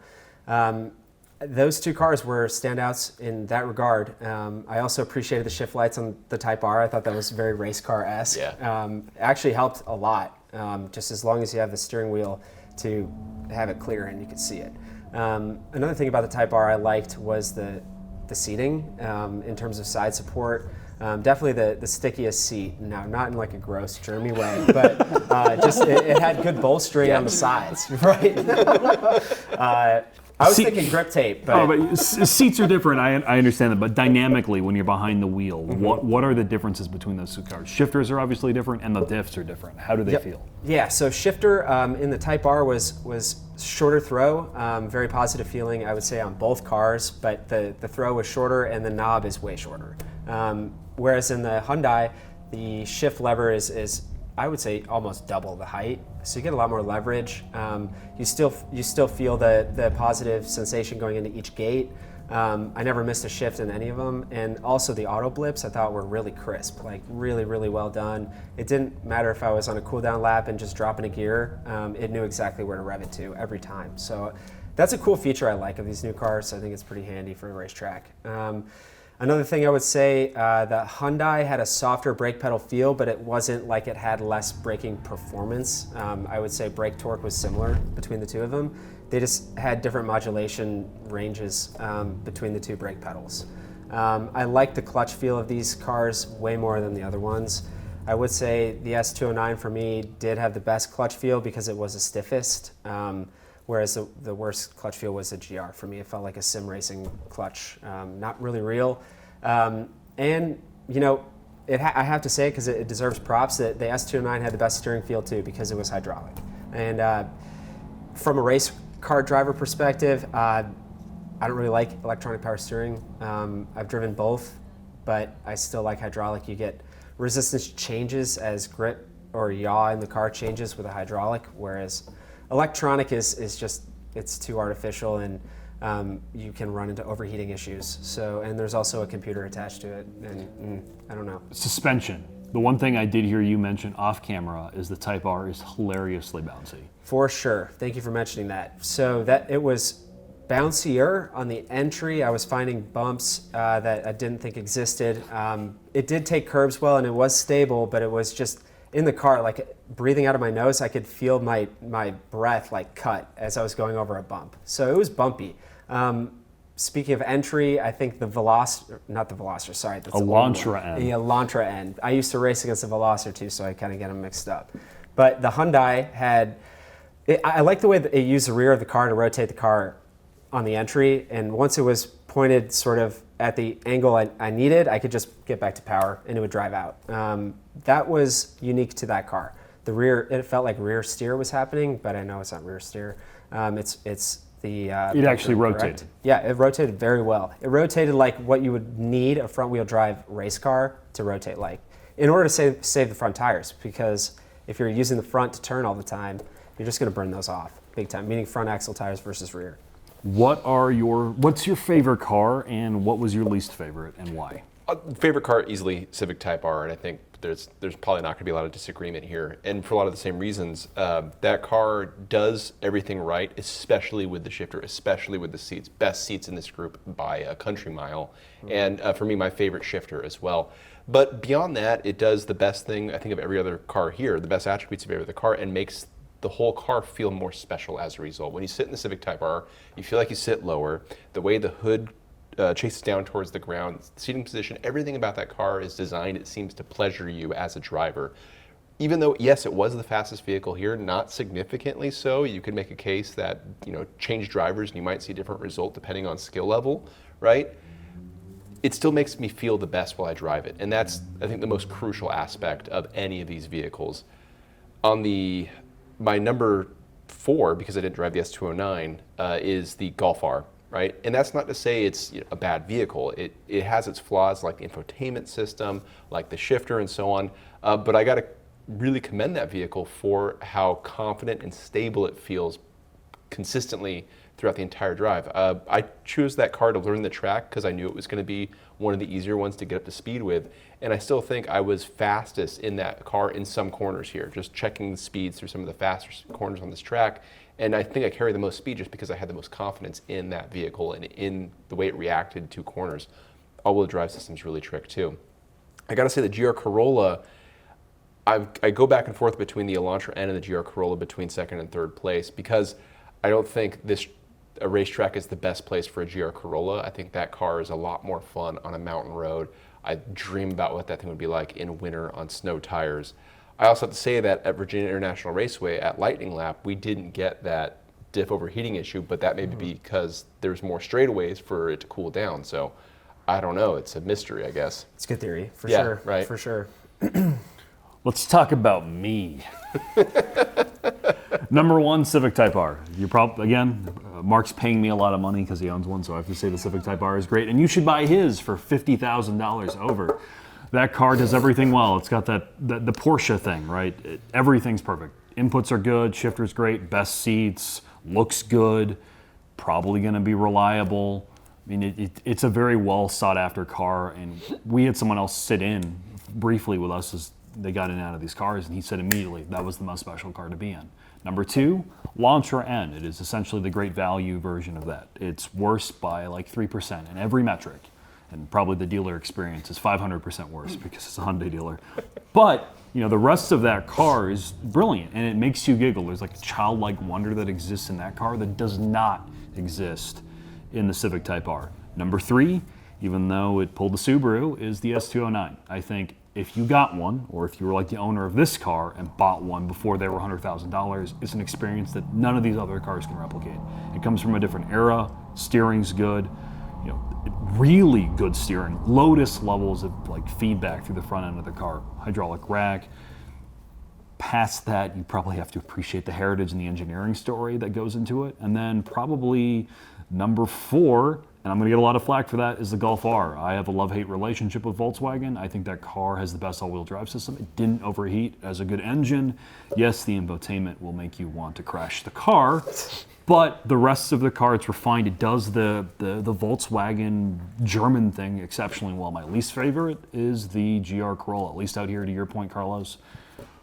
those 2 cars were standouts in that regard. I also appreciated the shift lights on the Type R. I thought that was very race car-esque. Yeah. Actually helped a lot, just as long as you have the steering wheel to have it clear and you could see it. Another thing about the Type R I liked was the the seating in terms of side support. Definitely the stickiest seat. Now, not in like a gross, germy way, but just it had good bolstering on the sides, right? I was thinking grip tape, but... Oh, but seats are different. I understand that, but dynamically, when you're behind the wheel, what are the differences between those two cars? Shifters are obviously different, and the diffs are different. How do they feel? Yeah, so shifter in the Type R was shorter throw, very positive feeling, I would say, on both cars, but the throw was shorter and the knob is way shorter. Whereas in the Hyundai, the shift lever is I would say almost double the height, so you get a lot more leverage. You still feel the positive sensation going into each gate. I never missed a shift in any of them, and also the auto blips I thought were really crisp, like really well done. It didn't matter if I was on a cool down lap and just dropping a gear, it knew exactly where to rev it to every time. So that's a cool feature I like of these new cars. I think it's pretty handy for a racetrack. Another thing I would say, the Hyundai had a softer brake pedal feel, but it wasn't like it had less braking performance. I would say brake torque was similar between the two of them. They just had different modulation ranges between the two brake pedals. I like the clutch feel of these cars way more than the other ones. I would say the S209 for me did have the best clutch feel because it was the stiffest. Whereas the worst clutch feel was the GR for me. It felt like a sim racing clutch, not really real. And you know, I have to say, because it deserves props, that the S209 had the best steering feel too, because it was hydraulic. And from a race car driver perspective, I don't really like electronic power steering. I've driven both, but I still like hydraulic. You get resistance changes as grip or yaw in the car changes with a hydraulic, whereas electronic is just, it's too artificial, and you can run into overheating issues. So, and there's also a computer attached to it, and I don't know. Suspension. The one thing I did hear you mention off camera is the Type R is hilariously bouncy. For sure. Thank you for mentioning that. So that it was bouncier on the entry. I was finding bumps that I didn't think existed. It did take curbs well, and it was stable, but it was just in the car, like breathing out of my nose, I could feel my breath like cut as I was going over a bump. So it was bumpy. Speaking of entry, I think the Elantra N. The Elantra N. I used to race against the Veloster too, so I kind of get them mixed up. But the Hyundai had, I like the way that it used the rear of the car to rotate the car on the entry, and once it was pointed sort of at the angle I needed, I could just get back to power and it would drive out. That was unique to that car. The rear, it felt like rear steer was happening, but I know it's not rear steer. It's the... it actually rotated. Yeah, it rotated very well. It rotated like what you would need a front wheel drive race car to rotate like, in order to save the front tires, because if you're using the front to turn all the time, you're just gonna burn those off big time, meaning front axle tires versus rear. What's your favorite car, and what was your least favorite, and why? Favorite car, easily Civic Type R, and I think there's probably not going to be a lot of disagreement here, and for a lot of the same reasons. That car does everything right, especially with the shifter, especially with the seats. Best seats in this group by a country mile, and for me, my favorite shifter as well. But beyond that, it does the best thing, I think, of every other car here, the best attributes of every other car, and makes the whole car feel more special as a result. When you sit in the Civic Type R, you feel like you sit lower. The way the hood chases down towards the ground, seating position, everything about that car is designed, it seems, to pleasure you as a driver. Even though, yes, it was the fastest vehicle here, not significantly so. You could make a case that, you know, change drivers and you might see a different result depending on skill level, right? It still makes me feel the best while I drive it. And that's, I think, the most crucial aspect of any of these vehicles. On my number 4, because I didn't drive the S209, is the Golf R, right? And that's not to say it's a bad vehicle. It has its flaws, like the infotainment system, like the shifter and so on, but I gotta really commend that vehicle for how confident and stable it feels consistently throughout the entire drive. I chose that car to learn the track because I knew it was going to be one of the easier ones to get up to speed with, and I still think I was fastest in that car in some corners here, just checking the speeds through some of the faster corners on this track, and I think I carried the most speed just because I had the most confidence in that vehicle and in the way it reacted to corners. All-wheel drive system's really trick too. I gotta say the GR Corolla, I go back and forth between the Elantra N and the GR Corolla between second and third place, because I don't think this a racetrack is the best place for a GR Corolla. I think that car is a lot more fun on a mountain road. I dream about what that thing would be like in winter on snow tires. I also have to say that at Virginia International Raceway at Lightning Lap, we didn't get that diff overheating issue, but that may be because there's more straightaways for it to cool down. So I don't know. It's a mystery, I guess. It's a good theory, for Yeah, sure. right. For sure. Let's talk about me. Number one, Civic Type R. You probably, again, Mark's paying me a lot of money because he owns one, so I have to say the Civic Type R is great. And you should buy his for $50,000 over. That car does everything well. It's got the Porsche thing, right? Everything's perfect. Inputs are good, shifter's great, best seats, looks good, probably going to be reliable. I mean, it's a very well sought after car, and we had someone else sit in briefly with us as they got in and out of these cars, and he said immediately that was the most special car to be in. Number two, Elantra N. It is essentially the great value version of that. It's worse by like 3% in every metric, and probably the dealer experience is 500% worse because it's a Hyundai dealer. But you know, the rest of that car is brilliant, and it makes you giggle. There's like a childlike wonder that exists in that car that does not exist in the Civic Type R. Number three, even though it pulled the Subaru, is the S209. I think if you got one, or if you were like the owner of this car and bought one before they were $100,000, it's an experience that none of these other cars can replicate. It comes from a different era, steering's good, you know, really good steering, Lotus levels of like feedback through the front end of the car, hydraulic rack. Past that, you probably have to appreciate the heritage and the engineering story that goes into it. And then probably number four, and I'm going to get a lot of flack for that, is the Golf R. I have a love-hate relationship with Volkswagen. I think that car has the best all-wheel drive system. It didn't overheat, has a good engine. Yes, the infotainment will make you want to crash the car, but the rest of the car, it's refined. It does the Volkswagen German thing exceptionally well. My least favorite is the GR Corolla, at least out here to your point, Carlos.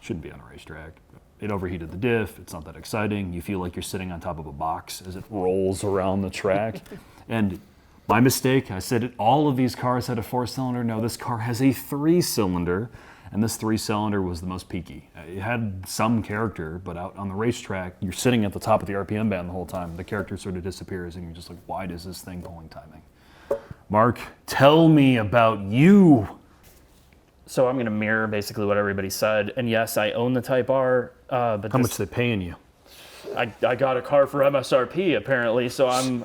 Shouldn't be on a racetrack. It overheated the diff. It's not that exciting. You feel like you're sitting on top of a box as it rolls around the track. And my mistake, I said all of these cars had a 4-cylinder. No, this car has a 3-cylinder, and this 3-cylinder was the most peaky. It had some character, but out on the racetrack, you're sitting at the top of the RPM band the whole time. The character sort of disappears, and you're just like, why does this thing pulling timing? Mark, tell me about you. So I'm going to mirror basically what everybody said. And yes, I own the Type R. But How much they paying you? I got a car for MSRP apparently. So I'm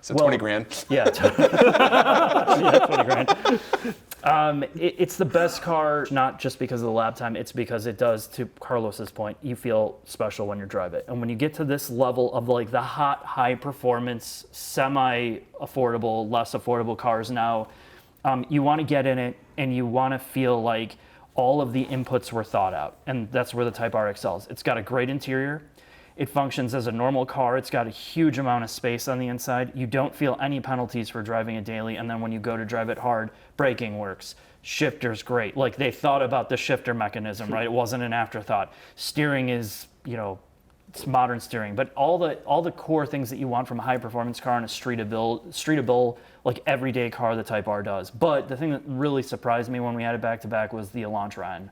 So 20 grand. Yeah, yeah, 20 grand. It's the best car, not just because of the lap time, it's because it does, to Carlos's point, you feel special when you drive it. And when you get to this level of like the high performance, semi-affordable, less affordable cars now, you want to get in it and you want to feel like all of the inputs were thought out. And that's where the Type R excels. It's got a great interior. It functions as a normal car. It's got a huge amount of space on the inside. You don't feel any penalties for driving it daily. And then when you go to drive it hard, braking works. Shifter's great. Like they thought about the shifter mechanism, right? It wasn't an afterthought. Steering is, you know, it's modern steering, but all the core things that you want from a high performance car and a streetable, like everyday car the Type R does. But the thing that really surprised me when we had it back to back was the Elantra N.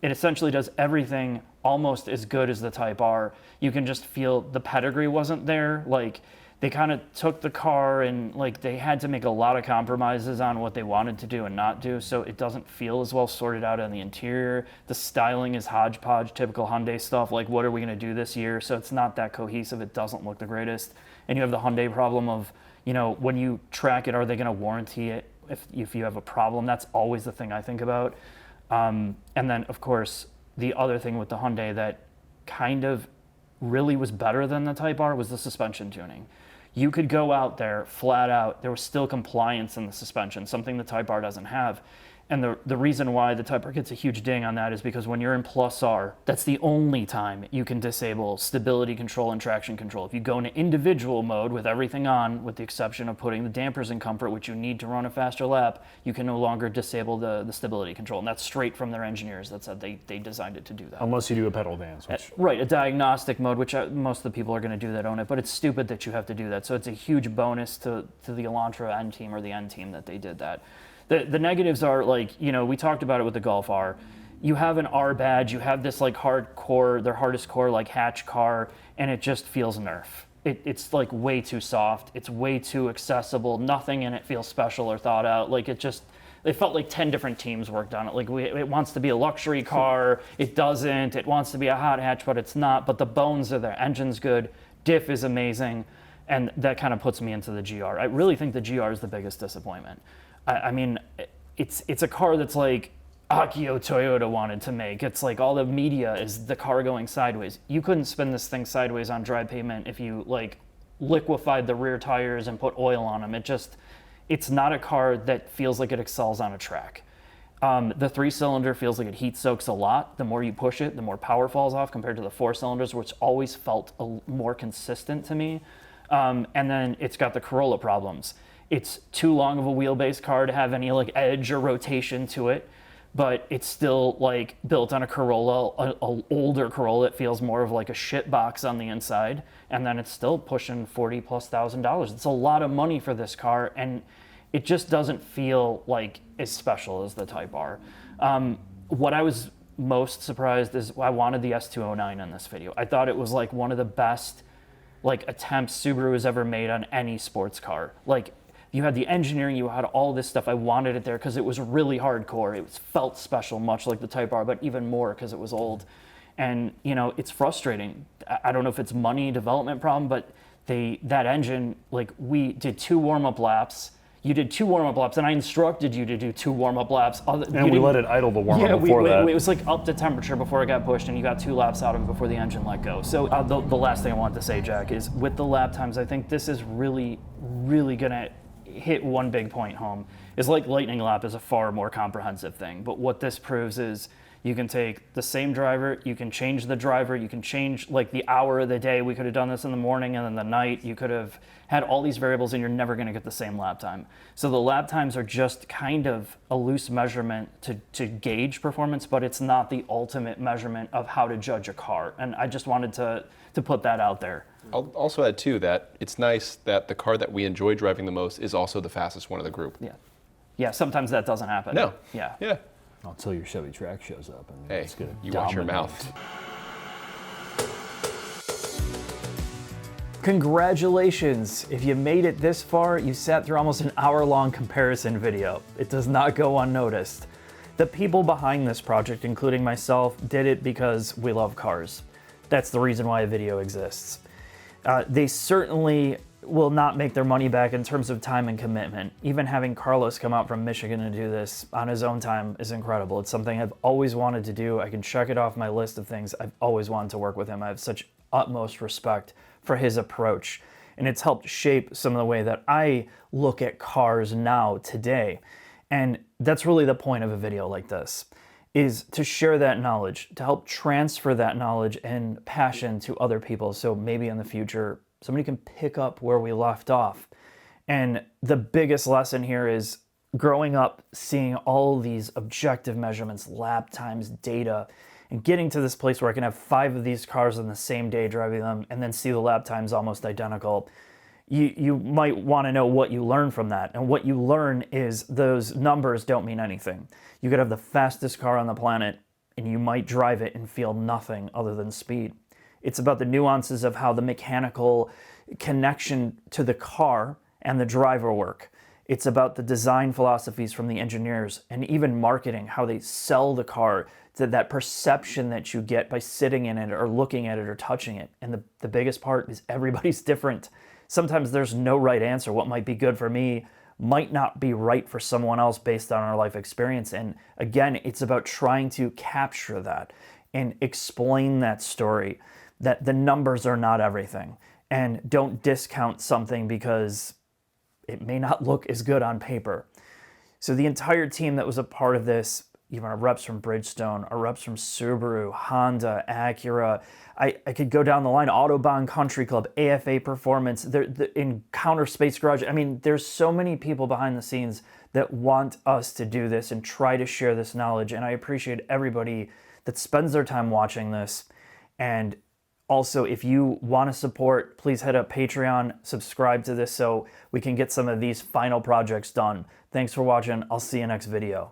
It essentially does everything almost as good as the Type R. You can just feel the pedigree wasn't there. Like they kind of took the car and like they had to make a lot of compromises on what they wanted to do and not do. So it doesn't feel as well sorted out on the interior. The styling is hodgepodge, typical Hyundai stuff. Like what are we going to do this year? So it's not that cohesive. It doesn't look the greatest. And you have the Hyundai problem of, you know, when you track it, are they going to warranty it if you have a problem? That's always the thing I think about. And then, of course, the other thing with the Hyundai that kind of really was better than the Type R was the suspension tuning. You could go out there flat out, there was still compliance in the suspension, something the Type R doesn't have. And the reason why the Type R gets a huge ding on that is because when you're in Plus R, that's the only time you can disable stability control and traction control. If you go into individual mode with everything on, with the exception of putting the dampers in comfort, which you need to run a faster lap, you can no longer disable the stability control. And that's straight from their engineers that said they designed it to do that. Unless you do a pedal dance. Which... Right, a diagnostic mode, which most of the people are going to do that own it, but it's stupid that you have to do that. So it's a huge bonus to the Elantra N team or the N team that they did that. The negatives are like, you know, we talked about it with the Golf R. You have an R badge, you have this like hardcore, their hardest core like hatch car, and it just feels Nerf. it's like way too soft. It's way too accessible. Nothing in it feels special or thought out. Like it felt like 10 different teams worked on it. Like it wants to be a luxury car. It doesn't. It wants to be a hot hatch, but it's not. But the bones are there. Engine's good. Diff is amazing. And that kind of puts me into the GR. I really think the GR is the biggest disappointment. I mean, it's a car that's like Akio Toyota wanted to make. It's like all the media is the car going sideways. You couldn't spin this thing sideways on dry pavement if you like liquefied the rear tires and put oil on them. It's not a car that feels like it excels on a track. The 3-cylinder feels like it heat soaks a lot. The more you push it, the more power falls off compared to the 4 cylinders, which always felt more consistent to me. And then it's got the Corolla problems. It's too long of a wheelbase car to have any like edge or rotation to it, but it's still like built on a Corolla, an older Corolla. It feels more of like a shit box on the inside, and then it's still pushing $40,000+. It's a lot of money for this car, and it just doesn't feel like as special as the Type R. What I was most surprised is I wanted the S209 in this video. I thought it was like one of the best like attempts Subaru has ever made on any sports car. Like, you had the engineering, you had all this stuff. I wanted it there because it was really hardcore. It felt special, much like the Type R, but even more because it was old. And, you know, it's frustrating. I don't know if it's money, development problem, but that engine, like, we did 2 warm-up laps. You did 2 warm-up laps, and I instructed you to do 2 warm-up laps. And we let it idle the warm-up before that. It was like up to temperature before it got pushed, and you got 2 laps out of it before the engine let go. So the last thing I wanted to say, Jack, is with the lap times, I think this is really, really going to hit one big point home. Is like Lightning Lap is a far more comprehensive thing, but what this proves is you can take the same driver, you can change the driver, you can change like the hour of the day. We could have done this in the morning and then the night. You could have had all these variables and you're never going to get the same lap time. So the lap times are just kind of a loose measurement to gauge performance, but it's not the ultimate measurement of how to judge a car. And I just wanted to put that out there. I'll also add too that it's nice that the car that we enjoy driving the most is also the fastest one of the group. Yeah, sometimes that doesn't happen. No. Yeah. Until your Chevy Trax shows up. And Hey, it's gonna you watch your dominate. mouth. Congratulations! If you made it this far, you sat through almost an hour-long comparison video. It does not go unnoticed. The people behind this project, including myself, did it because we love cars. That's the reason why a video exists. They certainly will not make their money back in terms of time and commitment. Even having Carlos come out from Michigan and do this on his own time is incredible. It's something I've always wanted to do. I can check it off my list of things I've always wanted to work with him. I have such utmost respect for his approach, and it's helped shape some of the way that I look at cars now today. And that's really the point of a video like this, is to share that knowledge, to help transfer that knowledge and passion to other people. So maybe in the future, somebody can pick up where we left off. And the biggest lesson here is growing up, seeing all these objective measurements, lap times, data, and getting to this place where I can have 5 of these cars on the same day driving them and then see the lap times almost identical. You might want to know what you learn from that. And what you learn is those numbers don't mean anything. You could have the fastest car on the planet and you might drive it and feel nothing other than speed. It's about the nuances of how the mechanical connection to the car and the driver work. It's about the design philosophies from the engineers and even marketing, how they sell the car, to that perception that you get by sitting in it or looking at it or touching it. And the biggest part is everybody's different. Sometimes there's no right answer. What might be good for me might not be right for someone else based on our life experience. And again, it's about trying to capture that and explain that story, that the numbers are not everything. And don't discount something because it may not look as good on paper. So the entire team that was a part of this, even our reps from Bridgestone, our reps from Subaru, Honda, Acura, I could go down the line, Autobahn Country Club, AFA Performance, in Counterspace Garage. I mean, there's so many people behind the scenes that want us to do this and try to share this knowledge. And I appreciate everybody that spends their time watching this. And also, if you want to support, please head up Patreon, subscribe to this so we can get some of these final projects done. Thanks for watching. I'll see you next video.